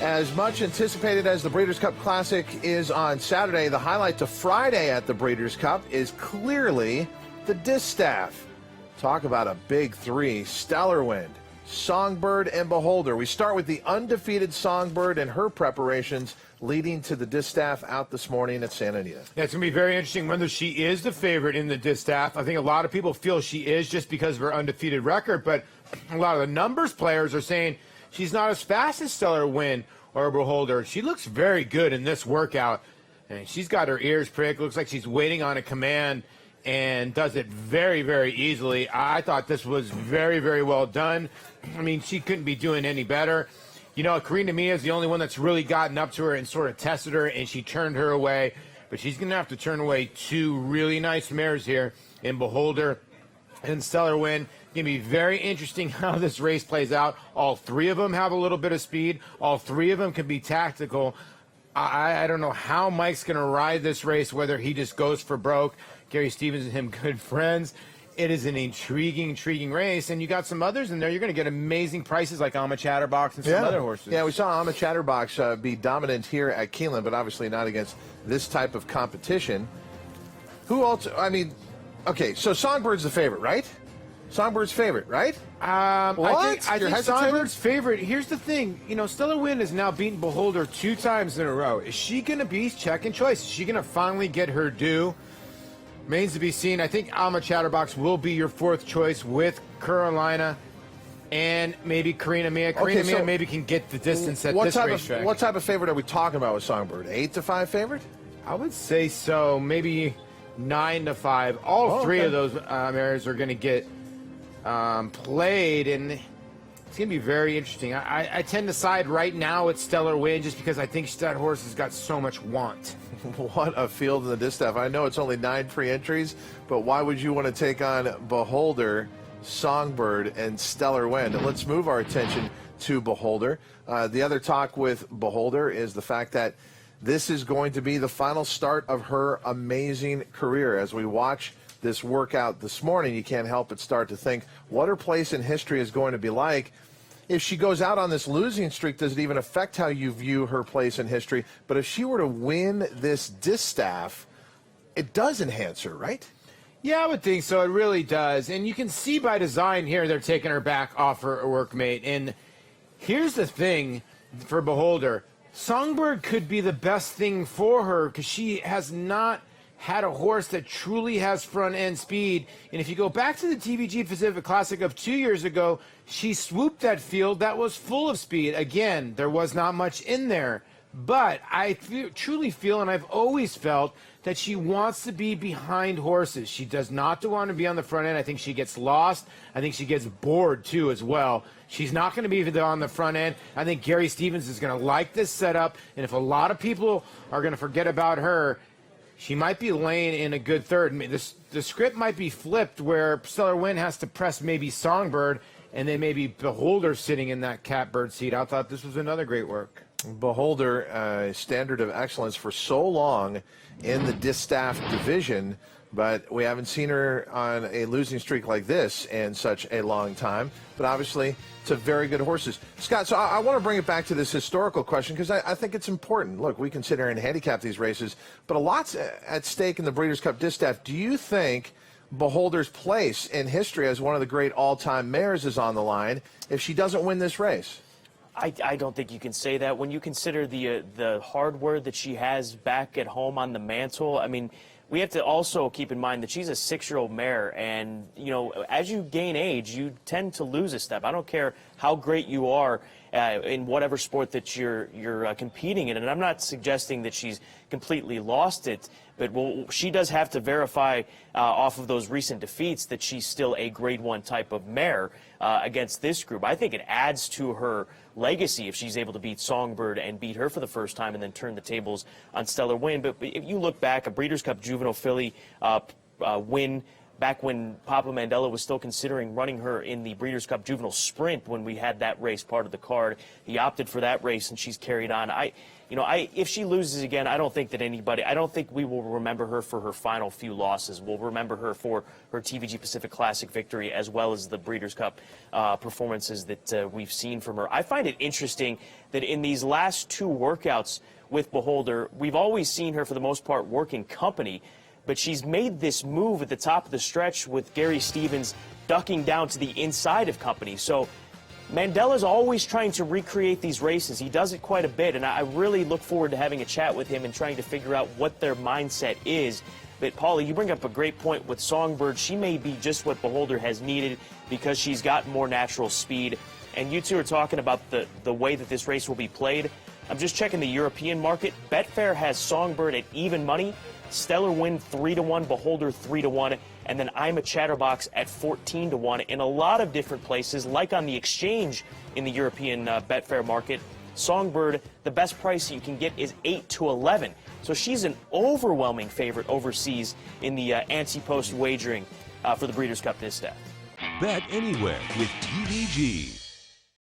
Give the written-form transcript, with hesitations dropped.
As much anticipated as the Breeders' Cup Classic is on Saturday, the highlight to Friday at the Breeders' Cup is clearly the Distaff. Talk about a big three: Stellar Wind, Songbird, and Beholder. We start with the undefeated Songbird and her preparations leading to the Distaff out this morning at Santa Anita. Yeah, it's going to be very interesting whether she is the favorite in the Distaff. I think a lot of people feel she is just because of her undefeated record, but a lot of the numbers players are saying she's not as fast as Stellar Wind or Beholder. She looks very good in this workout, and she's got her ears pricked. Looks like she's waiting on a command and does it very, very easily. I thought this was very, very well done. I mean, she couldn't be doing any better. You know, Karina Mia is the only one that's really gotten up to her and sort of tested her, and she turned her away. But she's going to have to turn away two really nice mares here in Beholder and Stellar Wind. It's going to be very interesting how this race plays out. All three of them have a little bit of speed. All three of them can be tactical. I don't know how Mike's going to ride this race, whether he just goes for broke. Gary Stevens and him good friends. It is an intriguing race, and you got some others in there. You're going to get amazing prices like Alma Chatterbox and some other horses. Yeah, we saw Alma Chatterbox be dominant here at Keeneland, but obviously not against this type of competition. Who else? I mean, okay, so Songbird's the favorite, right? Songbird's favorite, right? I think Songbird's favorite. Here's the thing. You know, Stellar Wind has now beaten Beholder 2 times in a row. Is she going to be second choice? Is she going to finally get her due? Remains to be seen. I think Alma Chatterbox will be your 4th choice with Carolina and maybe Karina Mia. Karina Mia maybe can get the distance at this racetrack. What type of favorite are we talking about with Songbird? 8-5 favorite? I would say so. Maybe 9-5. All three of those mares are going to get played, and it's going to be very interesting. I tend to side right now with Stellar Wind just because I think that horse has got so much want. What a field in the Distaff. I know it's only 9 free entries, but why would you want to take on Beholder, Songbird, and Stellar Wind? And let's move our attention to Beholder. The other talk with Beholder is the fact that this is going to be the final start of her amazing career. As we watch this workout this morning, you can't help but start to think what her place in history is going to be like. If she goes out on this losing streak, does it even affect how you view her place in history? But if she were to win this Distaff, it does enhance her, right? Yeah, I would think so. It really does. And you can see by design here they're taking her back off her workmate. And here's the thing for Beholder. Songbird could be the best thing for her because she has not had a horse that truly has front-end speed. And if you go back to the TVG Pacific Classic of 2 years ago, she swooped that field that was full of speed. Again, there was not much in there. But I truly feel, and I've always felt, that she wants to be behind horses. She does not want to be on the front end. I think she gets lost. I think she gets bored, too, as well. She's not going to be on the front end. I think Gary Stevens is going to like this setup. And if a lot of people are going to forget about her, she might be laying in a good third. The script might be flipped where Stellar Wind has to press maybe Songbird, and then maybe Beholder sitting in that catbird seat. I thought this was another great work. Beholder, standard of excellence for so long in the Distaff division, but we haven't seen her on a losing streak like this in such a long time. But obviously, it's a very good horses. Scott, so I want to bring it back to this historical question because I think it's important. Look, we consider and handicap these races, but a lot's at stake in the Breeders' Cup Distaff. Do you think Beholder's place in history as one of the great all-time mares is on the line if she doesn't win this race? I don't think you can say that. When you consider the hardware that she has back at home on the mantle, I mean, we have to also keep in mind that she's a 6-year-old mare, and, you know, as you gain age, you tend to lose a step. I don't care how great you are in whatever sport that you're competing in, and I'm not suggesting that she's completely lost it, but she does have to verify off of those recent defeats that she's still a grade 1 type of mare against this group. I think it adds to her legacy if she's able to beat Songbird and beat her for the first time and then turn the tables on Stellar Wind. But if you look back, a Breeders' Cup Juvenile filly win back when Papa Mandela was still considering running her in the Breeders' Cup Juvenile Sprint when we had that race part of the card. He opted for that race, and she's carried on. If she loses again, I don't think we will remember her for her final few losses. We'll remember her for her TVG Pacific Classic victory, as well as the Breeders' Cup performances that we've seen from her. I find it interesting that in these last 2 workouts with Beholder, we've always seen her, for the most part, working company, but she's made this move at the top of the stretch with Gary Stevens ducking down to the inside of company. So Mandela's always trying to recreate these races. He does it quite a bit, and I really look forward to having a chat with him and trying to figure out what their mindset is. But, Paulie, you bring up a great point with Songbird. She may be just what Beholder has needed because she's got more natural speed. And you two are talking about the way that this race will be played. I'm just checking the European market. Betfair has Songbird at even money, Stellar Wind 3-1, Beholder 3-1, and then I'm a Chatterbox at 14-1 in a lot of different places, like on the exchange in the European Betfair market. Songbird, the best price you can get is 8-11. So she's an overwhelming favorite overseas in the ante-post wagering for the Breeders' Cup Distaff. Bet anywhere with TVG.